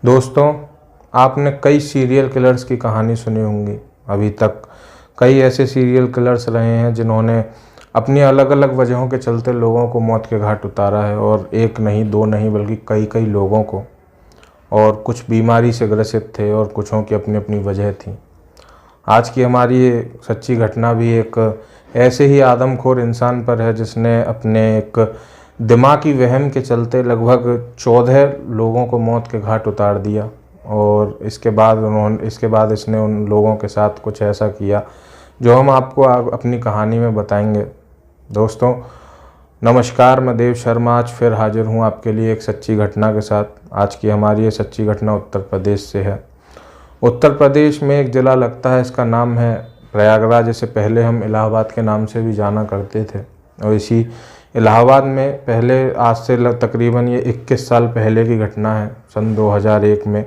दोस्तों, आपने कई सीरियल किलर्स की कहानी सुनी होंगी। अभी तक कई ऐसे सीरियल किलर्स रहे हैं जिन्होंने अपनी अलग अलग वजहों के चलते लोगों को मौत के घाट उतारा है, और एक नहीं दो नहीं बल्कि कई कई लोगों को। और कुछ बीमारी से ग्रसित थे और कुछों की अपनी अपनी वजह थी। आज की हमारी ये सच्ची घटना भी एक ऐसे ही आदमखोर इंसान पर है जिसने अपने एक दिमागी वहम के चलते लगभग 14 लोगों को मौत के घाट उतार दिया। और इसके बाद इसने उन लोगों के साथ कुछ ऐसा किया जो हम आपको अपनी कहानी में बताएंगे। दोस्तों नमस्कार, मैं देव शर्मा आज फिर हाजिर हूँ आपके लिए एक सच्ची घटना के साथ। आज की हमारी ये सच्ची घटना उत्तर प्रदेश से है। उत्तर प्रदेश में एक ज़िला लगता है, इसका नाम है प्रयागराज। जिसे पहले हम इलाहाबाद के नाम से भी जाना करते थे। और इसी इलाहाबाद में पहले आज से तकरीबन ये 21 साल पहले की घटना है। सन 2001 में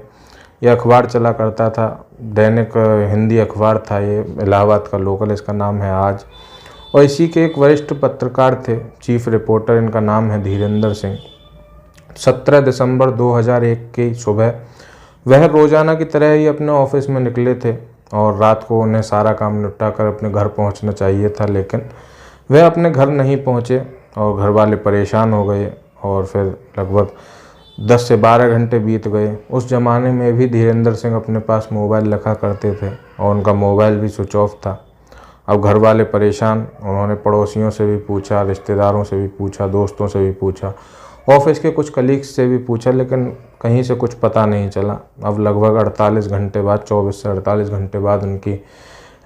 यह अखबार चला करता था, दैनिक हिंदी अखबार था ये, इलाहाबाद का लोकल। इसका नाम है आज। और इसी के एक वरिष्ठ पत्रकार थे, चीफ रिपोर्टर, इनका नाम है धीरेंद्र सिंह। 17 दिसंबर 2001 की सुबह वह रोज़ाना की तरह ही अपने ऑफिस में निकले थे और रात को उन्हें सारा काम निपटा कर अपने घर पहुंचना चाहिए था, लेकिन वह अपने घर नहीं पहुंचे और घर वाले परेशान हो गए। और फिर लगभग 10 से 12 घंटे बीत गए। उस ज़माने में भी धीरेंद्र सिंह अपने पास मोबाइल रखा करते थे और उनका मोबाइल भी स्विच ऑफ था। अब घर वाले परेशान, उन्होंने पड़ोसियों से भी पूछा, रिश्तेदारों से भी पूछा, दोस्तों से भी पूछा, ऑफिस के कुछ कलीग्स से भी पूछा, लेकिन कहीं से कुछ पता नहीं चला। अब लगभग 48 घंटे बाद, 24 से 48 घंटे बाद उनकी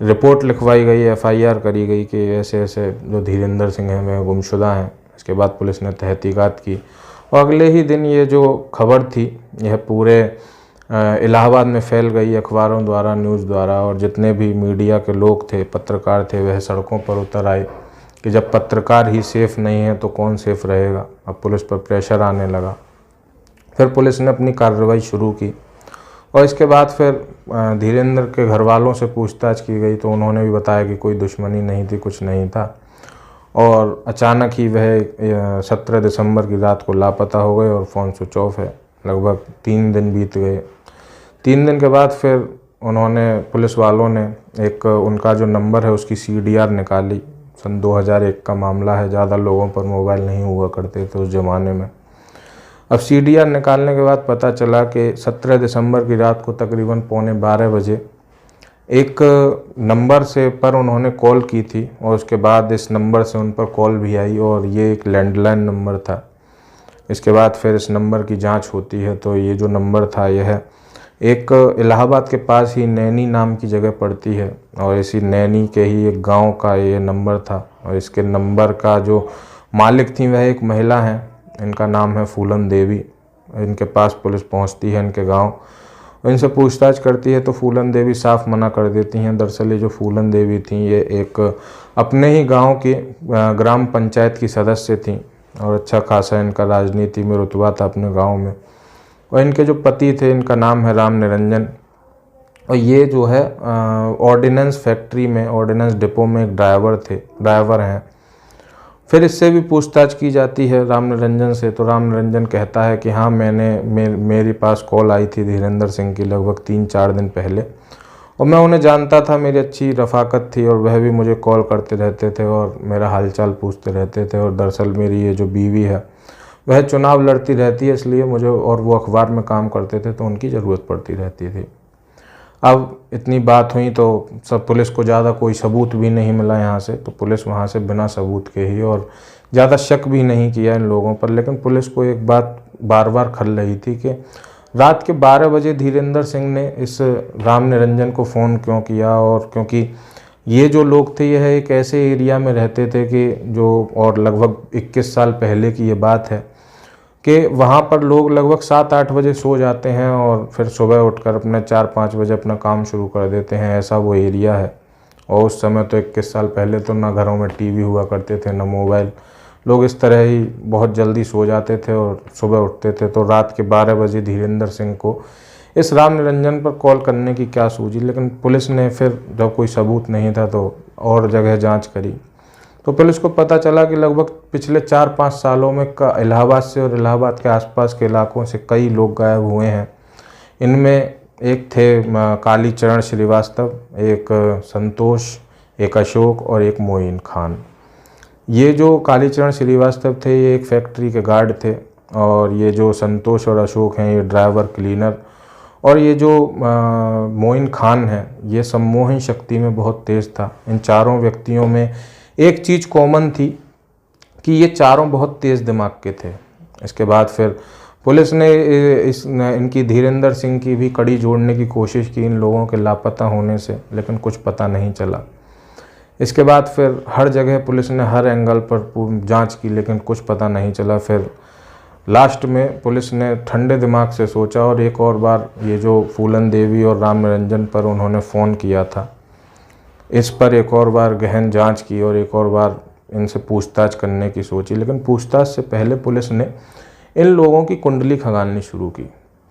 रिपोर्ट लिखवाई गई, FIR करी गई कि ऐसे ऐसे जो धीरेंद्र सिंह हैं वह गुमशुदा हैं। इसके बाद पुलिस ने तहकीकात की और अगले ही दिन ये जो खबर थी यह पूरे इलाहाबाद में फैल गई, अखबारों द्वारा, न्यूज़ द्वारा। और जितने भी मीडिया के लोग थे, पत्रकार थे, वह सड़कों पर उतर आए कि जब पत्रकार ही सेफ़ नहीं है तो कौन सेफ़ रहेगा। अब पुलिस पर प्रेशर आने लगा। फिर पुलिस ने अपनी कार्रवाई शुरू की और इसके बाद फिर धीरेंद्र के घर वालों से पूछताछ की गई तो उन्होंने भी बताया कि कोई दुश्मनी नहीं थी, कुछ नहीं था। और अचानक ही वह 17 दिसंबर की रात को लापता हो गए और फ़ोन स्विच ऑफ है। लगभग 3 दिन बीत गए। 3 दिन के बाद फिर पुलिस वालों ने एक उनका जो नंबर है उसकी CDR निकाली। सन 2001 का मामला है, ज़्यादा लोगों पर मोबाइल नहीं हुआ करते थे उस ज़माने में। अब CDR निकालने के बाद पता चला कि 17 दिसंबर की रात को तकरीबन 11:45 बजे एक नंबर से पर उन्होंने कॉल की थी और उसके बाद इस नंबर से उन पर कॉल भी आई और ये एक लैंडलाइन नंबर था। इसके बाद फिर इस नंबर की जांच होती है तो ये जो नंबर था यह एक इलाहाबाद के पास ही नैनी नाम की जगह पड़ती है और इसी नैनी के ही एक गांव का ये नंबर था। और इसके नंबर का जो मालिक थी वह एक महिला हैं, इनका नाम है फूलन देवी। इनके पास पुलिस पहुंचती है, इनके गांव, इनसे पूछताछ करती है तो फूलन देवी साफ मना कर देती हैं। दरअसल ये जो फूलन देवी थी ये एक अपने ही गांव की ग्राम पंचायत की सदस्य थी और अच्छा खासा इनका राजनीति में रुतबा था अपने गांव में। और इनके जो पति थे इनका नाम है राम निरंजन और ये जो है ऑर्डिनेंस फैक्ट्री में, ऑर्डिनेंस डिपो में एक ड्राइवर हैं। फिर इससे भी पूछताछ की जाती है राम निरंजन से तो राम निरंजन कहता है कि हाँ, मेरे पास कॉल आई थी धीरेंद्र सिंह की लगभग 3-4 दिन पहले और मैं उन्हें जानता था, मेरी अच्छी रफ़ाकत थी और वह भी मुझे कॉल करते रहते थे और मेरा हालचाल पूछते रहते थे। और दरअसल मेरी ये जो बीवी है वह चुनाव लड़ती रहती है, इसलिए मुझे, और वो अखबार में काम करते थे तो उनकी ज़रूरत पड़ती रहती थी। अब इतनी बात हुई तो सब पुलिस को ज़्यादा कोई सबूत भी नहीं मिला यहाँ से, तो पुलिस वहाँ से बिना सबूत के ही और ज़्यादा शक भी नहीं किया इन लोगों पर। लेकिन पुलिस को एक बात बार बार खल रही थी कि रात के 12 बजे धीरेंद्र सिंह ने इस राम निरंजन को फ़ोन क्यों किया। और क्योंकि ये जो लोग थे यह एक ऐसे एरिया में रहते थे कि जो, और लगभग 21 साल पहले की ये बात है कि वहाँ पर लोग लगभग 7-8 बजे सो जाते हैं और फिर सुबह उठकर अपने 4-5 बजे अपना काम शुरू कर देते हैं, ऐसा वो एरिया है। और उस समय तो 21 साल पहले तो ना घरों में TV हुआ करते थे, ना मोबाइल। लोग इस तरह ही बहुत जल्दी सो जाते थे और सुबह उठते थे। तो रात के 12 बजे धीरेंद्र सिंह को इस राम निरंजन पर कॉल करने की क्या सूझी। लेकिन पुलिस ने फिर जब कोई सबूत नहीं था तो और जगह जाँच करी तो पुलिस को पता चला कि लगभग पिछले 4-5 सालों में इलाहाबाद से और इलाहाबाद के आसपास के इलाकों से कई लोग गायब हुए हैं। इनमें एक थे कालीचरण श्रीवास्तव, एक संतोष, एक अशोक और एक मोइन खान। ये जो कालीचरण श्रीवास्तव थे ये एक फैक्ट्री के गार्ड थे, और ये जो संतोष और अशोक हैं ये ड्राइवर क्लीनर, और ये जो मोइन खान है ये सम्मोहन शक्ति में बहुत तेज़ था। इन चारों व्यक्तियों में एक चीज़ कॉमन थी कि ये चारों बहुत तेज़ दिमाग के थे। इसके बाद फिर पुलिस ने इनकी धीरेंद्र सिंह की भी कड़ी जोड़ने की कोशिश की इन लोगों के लापता होने से, लेकिन कुछ पता नहीं चला। इसके बाद फिर हर जगह पुलिस ने हर एंगल पर जांच की, लेकिन कुछ पता नहीं चला। फिर लास्ट में पुलिस ने ठंडे दिमाग से सोचा और एक और बार ये जो फूलन देवी और राम निरंजन पर उन्होंने फ़ोन किया था, इस पर एक और बार गहन जांच की और एक और बार इनसे पूछताछ करने की सोची। लेकिन पूछताछ से पहले पुलिस ने इन लोगों की कुंडली खंगालनी शुरू की,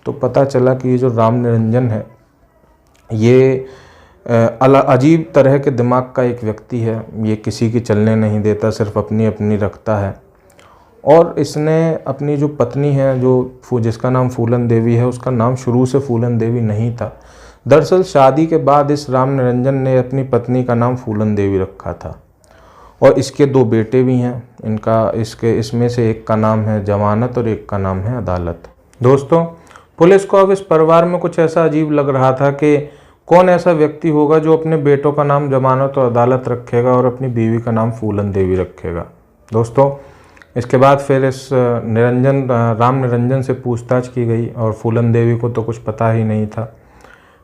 तो पता चला कि ये जो राम निरंजन है ये अजीब तरह के दिमाग का एक व्यक्ति है। ये किसी की चलने नहीं देता, सिर्फ अपनी अपनी रखता है। और इसने अपनी जो पत्नी है जो जिसका नाम फूलन देवी है, उसका नाम शुरू से फूलन देवी नहीं था। दरअसल शादी के बाद इस राम निरंजन ने अपनी पत्नी का नाम फूलन देवी रखा था, और इसके 2 बेटे भी हैं। इसमें से एक का नाम है जमानत और एक का नाम है अदालत। दोस्तों, पुलिस को अब इस परिवार में कुछ ऐसा अजीब लग रहा था कि कौन ऐसा व्यक्ति होगा जो अपने बेटों का नाम जमानत और अदालत रखेगा और अपनी बीवी का नाम फूलन देवी रखेगा। दोस्तों, इसके बाद फिर इस राम निरंजन से पूछताछ की गई, और फूलन देवी को तो कुछ पता ही नहीं था।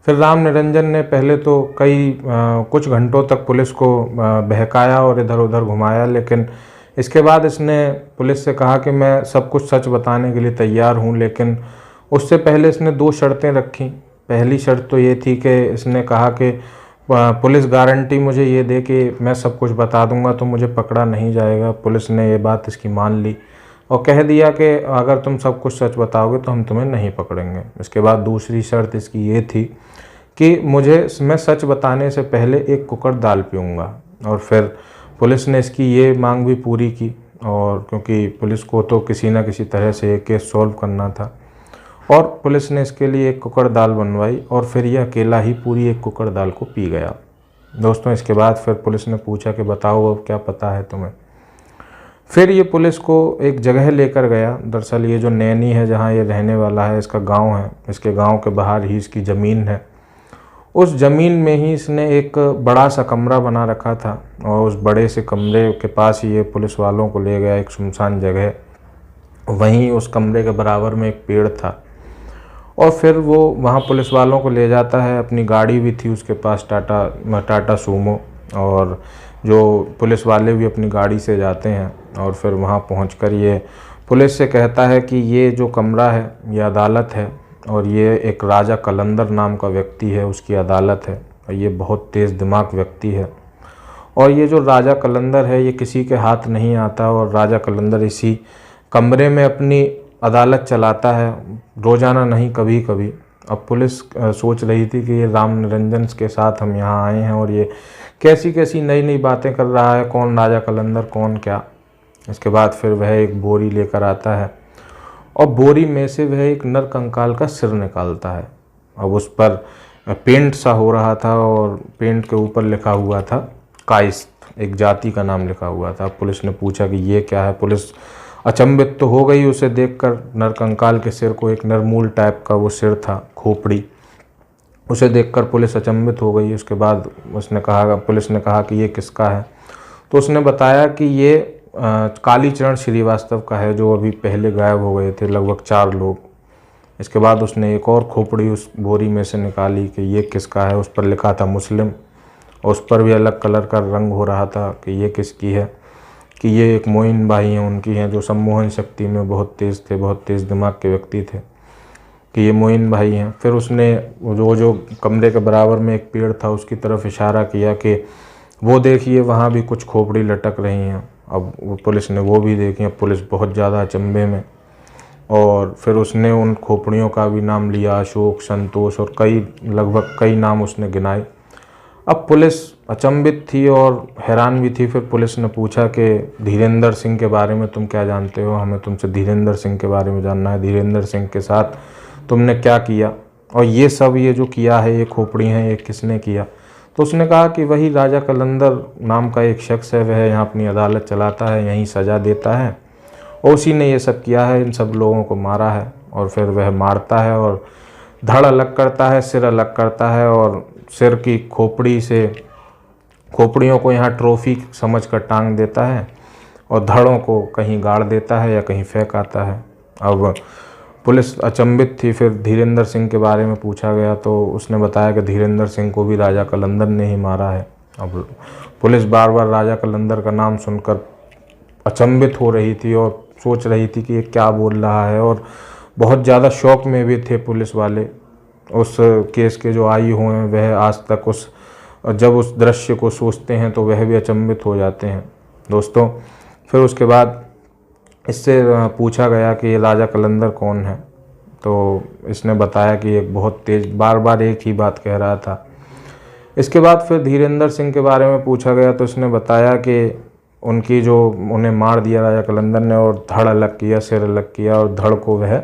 फिर राम निरंजन ने पहले तो कुछ घंटों तक पुलिस को बहकाया और इधर उधर घुमाया, लेकिन इसके बाद इसने पुलिस से कहा कि मैं सब कुछ सच बताने के लिए तैयार हूँ। लेकिन उससे पहले इसने 2 शर्तें रखी। पहली शर्त तो ये थी कि इसने कहा कि पुलिस गारंटी मुझे ये दे कि मैं सब कुछ बता दूंगा तो मुझे पकड़ा नहीं जाएगा। पुलिस ने ये बात इसकी मान ली और कह दिया कि अगर तुम सब कुछ सच बताओगे तो हम तुम्हें नहीं पकड़ेंगे। इसके बाद दूसरी शर्त इसकी ये थी कि मैं सच बताने से पहले 1 कुकर दाल पीऊँगा। और फिर पुलिस ने इसकी ये मांग भी पूरी की, और क्योंकि पुलिस को तो किसी न किसी तरह से ये केस सॉल्व करना था, और पुलिस ने इसके लिए 1 कुकर दाल बनवाई, और फिर ये अकेला ही पूरी 1 कुकर दाल को पी गया। दोस्तों, इसके बाद फिर पुलिस ने पूछा कि बताओ अब क्या पता है तुम्हें। फिर ये पुलिस को एक जगह लेकर गया। दरअसल ये जो नैनी है जहाँ ये रहने वाला है, इसका गांव है। इसके गांव के बाहर ही इसकी ज़मीन है। उस ज़मीन में ही इसने एक बड़ा सा कमरा बना रखा था, और उस बड़े से कमरे के पास ही ये पुलिस वालों को ले गया एक सुनसान जगह। वहीं उस कमरे के बराबर में एक पेड़ था, और फिर वो वहाँ पुलिस वालों को ले जाता है। अपनी गाड़ी भी थी उसके पास, टाटा सूमो, और जो पुलिस वाले भी अपनी गाड़ी से जाते हैं। और फिर वहाँ पहुंचकर ये पुलिस से कहता है कि ये जो कमरा है ये अदालत है, और ये एक राजा कलंदर नाम का व्यक्ति है, उसकी अदालत है, और ये बहुत तेज़ दिमाग व्यक्ति है। और ये जो राजा कलंदर है ये किसी के हाथ नहीं आता, और राजा कलंदर इसी कमरे में अपनी अदालत चलाता है, रोज़ाना नहीं कभी कभी। अब पुलिस सोच रही थी कि ये राम निरंजन के साथ हम यहाँ आए हैं, और ये कैसी कैसी नई नई बातें कर रहा है, कौन राजा कलंदर कौन क्या। इसके बाद फिर वह एक बोरी लेकर आता है, और बोरी में से वह एक नर कंकाल का सिर निकालता है। अब उस पर पेंट सा हो रहा था, और पेंट के ऊपर लिखा हुआ था काइस्त, एक जाति का नाम लिखा हुआ था। पुलिस ने पूछा कि ये क्या है। पुलिस अचंभित तो हो गई उसे देखकर। नरकंकाल के सिर को एक नरमूल टाइप का वो सिर था, खोपड़ी, उसे देखकर पुलिस अचंभित हो गई। उसके बाद पुलिस ने कहा कि ये किसका है, तो उसने बताया कि ये कालीचरण श्रीवास्तव का है, जो अभी पहले गायब हो गए थे, लगभग 4 लोग। इसके बाद उसने एक और खोपड़ी उस बोरी में से निकाली कि ये किसका है। उस पर लिखा था मुस्लिम, और उस पर भी अलग कलर का रंग हो रहा था कि ये किसकी है, कि ये एक मोइन भाई हैं उनकी हैं, जो सम्मोहन शक्ति में बहुत तेज़ थे, बहुत तेज़ दिमाग के व्यक्ति थे, कि ये मोइन भाई हैं। फिर उसने जो कमरे के बराबर में एक पेड़ था उसकी तरफ इशारा किया कि वो देखिए वहाँ भी कुछ खोपड़ी लटक रही हैं। अब पुलिस ने वो भी देखी। अब पुलिस बहुत ज़्यादा अचंभे में, और फिर उसने उन खोपड़ियों का भी नाम लिया, अशोक, संतोष, और लगभग कई नाम उसने गिनाए। अब पुलिस अचंभित थी और हैरान भी थी। फिर पुलिस ने पूछा कि धीरेंद्र सिंह के बारे में तुम क्या जानते हो, हमें तुमसे धीरेंद्र सिंह के बारे में जानना है। धीरेंद्र सिंह के साथ तुमने क्या किया। और ये सब ये जो किया है, ये खोपड़ी हैं, ये किसने किया? तो उसने कहा कि वही राजा कलंदर नाम का एक शख्स है, वह यहाँ अपनी अदालत चलाता है, यहीं सज़ा देता है और उसी ने ये सब किया है, इन सब लोगों को मारा है। और फिर वह मारता है और धड़ अलग करता है, सिर अलग करता है और सिर की खोपड़ी से खोपड़ियों को यहाँ ट्रॉफी समझ कर टांग देता है और धड़ों को कहीं गाड़ देता है या कहीं फेंक आता है। अब पुलिस अचंभित थी। फिर धीरेंद्र सिंह के बारे में पूछा गया तो उसने बताया कि धीरेंद्र सिंह को भी राजा कलंदर ने ही मारा है। अब पुलिस बार बार राजा कलंदर का नाम सुनकर अचंभित हो रही थी और सोच रही थी कि ये क्या बोल रहा है, और बहुत ज़्यादा शौक में भी थे पुलिस वाले उस केस के जो आई हुए हैं। वह आज तक जब उस दृश्य को सोचते हैं तो वह भी अचंभित हो जाते हैं दोस्तों। फिर उसके बाद इससे पूछा गया कि ये राजा कलंदर कौन है, तो इसने बताया कि एक बहुत तेज बार बार एक ही बात कह रहा था। इसके बाद फिर धीरेंद्र सिंह के बारे में पूछा गया तो इसने बताया कि उनकी जो उन्हें मार दिया राजा कलंदर ने और धड़ अलग किया, सिर अलग किया और धड़ को वह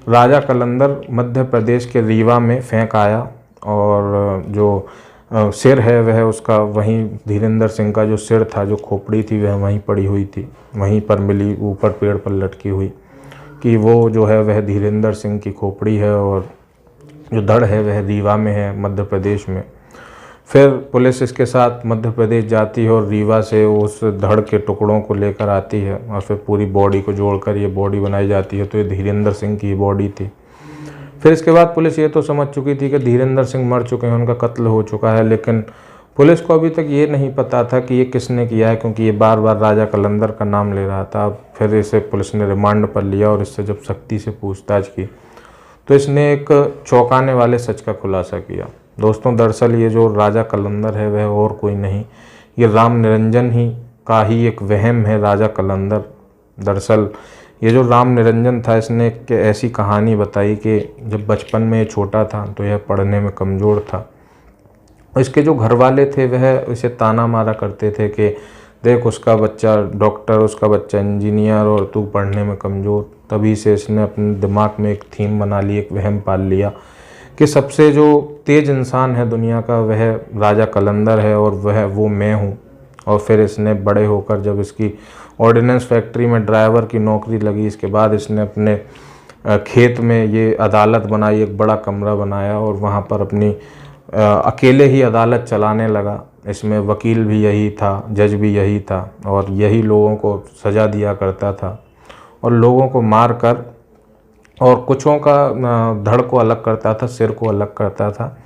राजा कलंदर मध्य प्रदेश के रीवा में फेंक आया और जो सिर है वह उसका वहीं धीरेंद्र सिंह का जो सिर था, जो खोपड़ी थी, वह वहीं पड़ी हुई थी, वहीं पर मिली, ऊपर पेड़ पर लटकी हुई, कि वो जो है वह धीरेंद्र सिंह की खोपड़ी है और जो धड़ है वह रीवा में है, मध्य प्रदेश में। फिर पुलिस इसके साथ मध्य प्रदेश जाती है और रीवा से उस धड़ के टुकड़ों को लेकर आती है और फिर पूरी बॉडी को जोड़कर ये बॉडी बनाई जाती है। तो ये धीरेंद्र सिंह की बॉडी थी। फिर इसके बाद पुलिस ये तो समझ चुकी थी कि धीरेंद्र सिंह मर चुके हैं, उनका कत्ल हो चुका है, लेकिन पुलिस को अभी तक ये नहीं पता था कि ये किसने किया है, क्योंकि ये बार बार राजा कलंदर का नाम ले रहा था। फिर इसे पुलिस ने रिमांड पर लिया और इससे जब सख्ती से पूछताछ की तो इसने एक चौंकाने वाले सच का खुलासा किया। दोस्तों, दरअसल ये जो राजा कलंदर है वह और कोई नहीं, ये राम निरंजन ही का ही एक वहम है, राजा कलंदर। दरअसल ये जो राम निरंजन था, इसने एक ऐसी कहानी बताई कि जब बचपन में ये छोटा था तो यह पढ़ने में कमज़ोर था। इसके जो घर वाले थे वह इसे ताना मारा करते थे कि देख, उसका बच्चा डॉक्टर, उसका बच्चा इंजीनियर और तू पढ़ने में कमज़ोर। तभी से इसने अपने दिमाग में एक थीम बना ली, एक वहम पाल लिया कि सबसे जो तेज़ इंसान है दुनिया का वह राजा कलंदर है और वो मैं हूँ। और फिर इसने बड़े होकर जब इसकी ऑर्डिनेंस फैक्ट्री में ड्राइवर की नौकरी लगी, इसके बाद इसने अपने खेत में ये अदालत बनाई, एक बड़ा कमरा बनाया और वहाँ पर अपनी अकेले ही अदालत चलाने लगा। इसमें वकील भी यही था, जज भी यही था और यही लोगों को सज़ा दिया करता था और लोगों को मार कर और कुछों का धड़ को अलग करता था, सिर को अलग करता था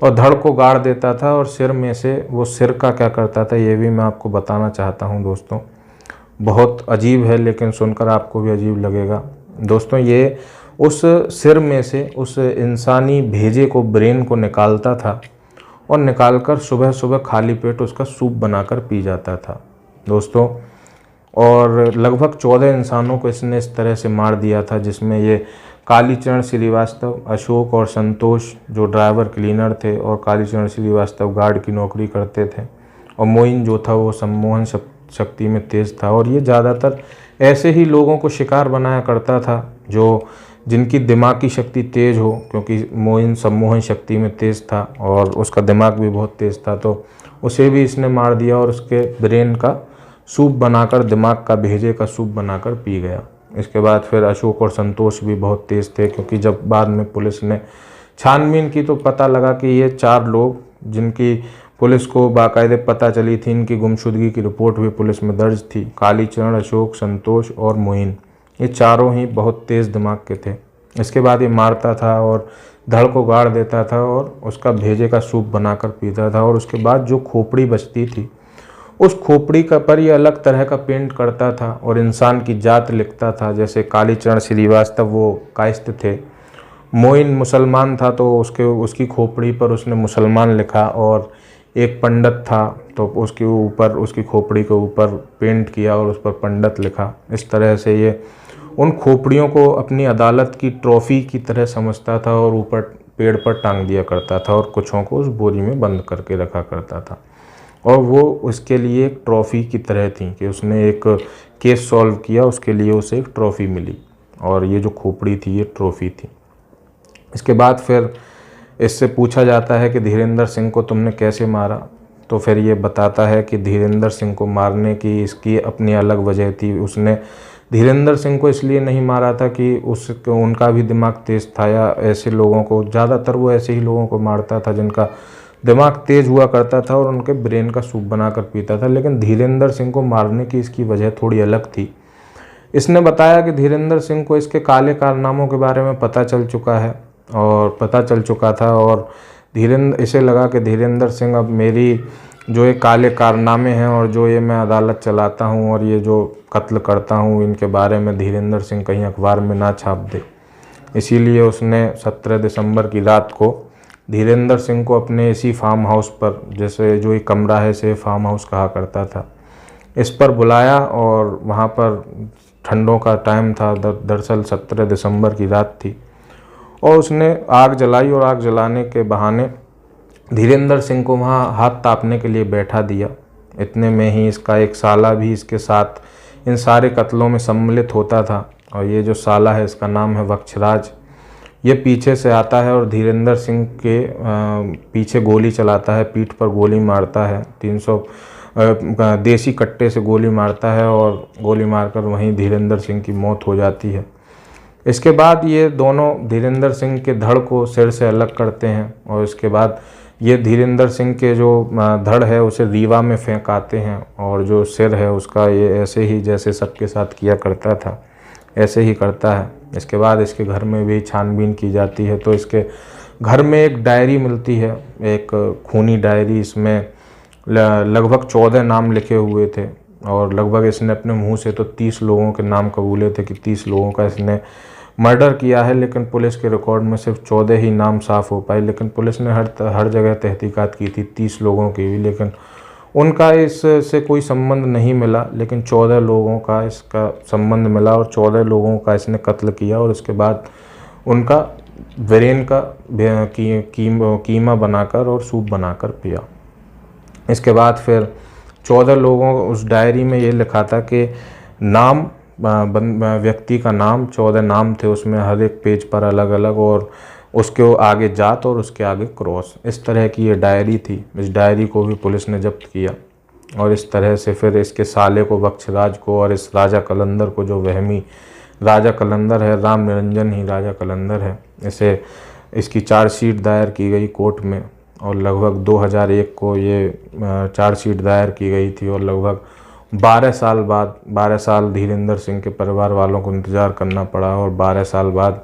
और धड़ को गाड़ देता था और सिर में से वो सिर का क्या करता था ये भी मैं आपको बताना चाहता हूँ दोस्तों। बहुत अजीब है लेकिन सुनकर आपको भी अजीब लगेगा दोस्तों। ये उस सिर में से उस इंसानी भेजे को, ब्रेन को निकालता था और निकालकर सुबह सुबह खाली पेट उसका सूप बनाकर पी जाता था दोस्तों। और लगभग 14 इंसानों को इसने इस तरह से मार दिया था, जिसमें ये कालीचरण श्रीवास्तव, अशोक और संतोष जो ड्राइवर क्लीनर थे और कालीचरण श्रीवास्तव गार्ड की नौकरी करते थे और मोइन जो था वो सम्मोहन शक्ति में तेज़ था। और ये ज़्यादातर ऐसे ही लोगों को शिकार बनाया करता था जिनकी दिमागी शक्ति तेज़ हो, क्योंकि मोइन सम्मोहन शक्ति में तेज़ था और उसका दिमाग भी बहुत तेज़ था। तो उसे भी इसने मार दिया और उसके ब्रेन का सूप बनाकर, दिमाग का भेजे का सूप बनाकर पी गया। इसके बाद फिर अशोक और संतोष भी बहुत तेज़ थे, क्योंकि जब बाद में पुलिस ने छानबीन की तो पता लगा कि ये 4 लोग, जिनकी पुलिस को बाकायदे पता चली थी, इनकी गुमशुदगी की रिपोर्ट भी पुलिस में दर्ज थी। कालीचरण, अशोक, संतोष और मोइन, ये चारों ही बहुत तेज़ दिमाग के थे। इसके बाद ये मारता था और धड़ को गाड़ देता था और उसका भेजे का सूप बनाकर पीता था। और उसके बाद जो खोपड़ी बचती थी उस खोपड़ी का पर ये अलग तरह का पेंट करता था और इंसान की जात लिखता था। जैसे कालीचरण श्रीवास्तव वो कायस्थ थे, मोइन मुसलमान था तो उसकी खोपड़ी पर उसने मुसलमान लिखा, और एक पंडित था तो उसके ऊपर, उसकी खोपड़ी के ऊपर पेंट किया और उस पर पंडित लिखा। इस तरह से ये उन खोपड़ियों को अपनी अदालत की ट्रॉफ़ी की तरह समझता था और ऊपर पेड़ पर टांग दिया करता था और कुछों को उस बोरी में बंद करके रखा करता था। और वो उसके लिए एक ट्रॉफ़ी की तरह थी कि उसने एक केस सॉल्व किया, उसके लिए उसे एक ट्रॉफ़ी मिली और ये जो खोपड़ी थी ये ट्रॉफ़ी थी। इसके बाद फिर इससे पूछा जाता है कि धीरेंद्र सिंह को तुमने कैसे मारा, तो फिर ये बताता है कि धीरेंद्र सिंह को मारने की इसकी अपनी अलग वजह थी। उसने धीरेंद्र सिंह को इसलिए नहीं मारा था कि उनका भी दिमाग तेज़ था, या ऐसे लोगों को ज़्यादातर वो ऐसे ही लोगों को मारता था जिनका दिमाग तेज़ हुआ करता था और उनके ब्रेन का सूप बनाकर पीता था। लेकिन धीरेंद्र सिंह को मारने की इसकी वजह थोड़ी अलग थी। इसने बताया कि धीरेंद्र सिंह को इसके काले कारनामों के बारे में पता चल चुका था और इसे लगा कि धीरेंद्र सिंह अब मेरी जो ये काले कारनामे हैं और जो ये मैं अदालत चलाता हूँ और ये जो कत्ल करता हूँ, इनके बारे में धीरेंद्र सिंह कहीं अखबार में ना छाप दे। इसीलिए उसने 17 दिसंबर की रात को धीरेंद्र सिंह को अपने इसी फार्म हाउस पर, जैसे जो ये कमरा है इसे फार्म हाउस कहा करता था, इस पर बुलाया और वहाँ पर ठंडों का टाइम था, दरअसल 17 दिसंबर की रात थी, और उसने आग जलाई और आग जलाने के बहाने धीरेंद्र सिंह को वहाँ हाथ तापने के लिए बैठा दिया। इतने में ही इसका एक साला भी इसके साथ इन सारे कत्लों में सम्मिलित होता था, और ये जो साला है इसका नाम है वक्षराज। ये पीछे से आता है और धीरेंद्र सिंह के पीछे गोली चलाता है, पीठ पर गोली मारता है, 300 देसी कट्टे से गोली मारता है और गोली मारकर वहीं धीरेंद्र सिंह की मौत हो जाती है। इसके बाद ये दोनों धीरेंद्र सिंह के धड़ को सिर से अलग करते हैं और इसके बाद ये धीरेंद्र सिंह के जो धड़ है उसे रीवा में फेंक आते हैं, और जो सिर है उसका ये ऐसे ही जैसे सबके साथ किया करता था ऐसे ही करता है। इसके बाद इसके घर में भी छानबीन की जाती है, तो इसके घर में एक डायरी मिलती है, एक खूनी डायरी। इसमें लगभग 14 नाम लिखे हुए थे और लगभग इसने अपने मुंह से तो 30 लोगों के नाम कबूले थे कि 30 लोगों का इसने मर्डर किया है, लेकिन पुलिस के रिकॉर्ड में सिर्फ 14 ही नाम साफ़ हो पाए। लेकिन पुलिस ने हर जगह तहकीकात की थी 30 लोगों की भी, लेकिन उनका इससे कोई संबंध नहीं मिला। लेकिन 14 लोगों का इसका संबंध मिला और 14 लोगों का इसने कत्ल किया और उसके बाद उनका ब्रेन का कीमा बनाकर और सूप बनाकर पिया। इसके बाद फिर 14 लोगों, उस डायरी में ये लिखा था कि नाम, व्यक्ति का नाम, 14 नाम थे उसमें, हर एक पेज पर अलग अलग, और उसके आगे जात और उसके आगे क्रॉस। इस तरह की ये डायरी थी। इस डायरी को भी पुलिस ने जब्त किया और इस तरह से फिर इसके साले को, वक्षराज को, और इस राजा कलंदर को, जो वहमी राजा कलंदर है, राम निरंजन ही राजा कलंदर है, इसकी चार्जशीट दायर की गई कोर्ट में और लगभग 2001 को ये चार्जशीट दायर की गई थी और लगभग 12 साल धीरेंद्र सिंह के परिवार वालों को इंतज़ार करना पड़ा और 12 साल बाद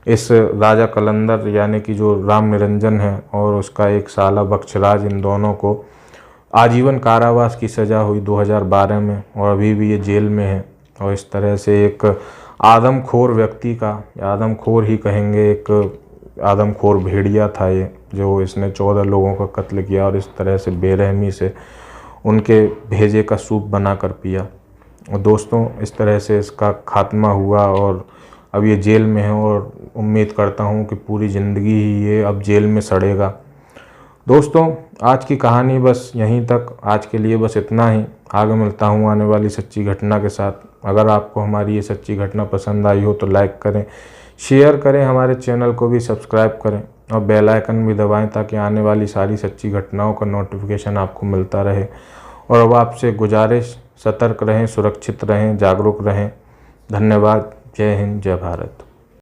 इस राजा कलंदर यानी कि जो राम निरंजन है और उसका एक साला वक्षराज, इन दोनों को आजीवन कारावास की सज़ा हुई 2012 में और अभी भी ये जेल में है। और इस तरह से एक आदमखोर व्यक्ति का, आदमखोर ही कहेंगे, एक आदमखोर भेड़िया था ये, जो इसने 14 लोगों का कत्ल किया और इस तरह से बेरहमी से उनके भेजे का सूप बनाकर पिया। और दोस्तों, इस तरह से इसका खात्मा हुआ और अब ये जेल में है और उम्मीद करता हूँ कि पूरी ज़िंदगी ही ये अब जेल में सड़ेगा। दोस्तों, आज की कहानी बस यहीं तक, आज के लिए बस इतना ही। आगे मिलता हूँ आने वाली सच्ची घटना के साथ। अगर आपको हमारी ये सच्ची घटना पसंद आई हो तो लाइक करें, शेयर करें, हमारे चैनल को भी सब्सक्राइब करें और बेल आइकन भी दबाएं ताकि आने वाली सारी सच्ची घटनाओं का नोटिफिकेशन आपको मिलता रहे। और अब आपसे गुजारिश, सतर्क रहें, सुरक्षित रहें, जागरूक रहें। धन्यवाद। जय हिंद, जय भारत।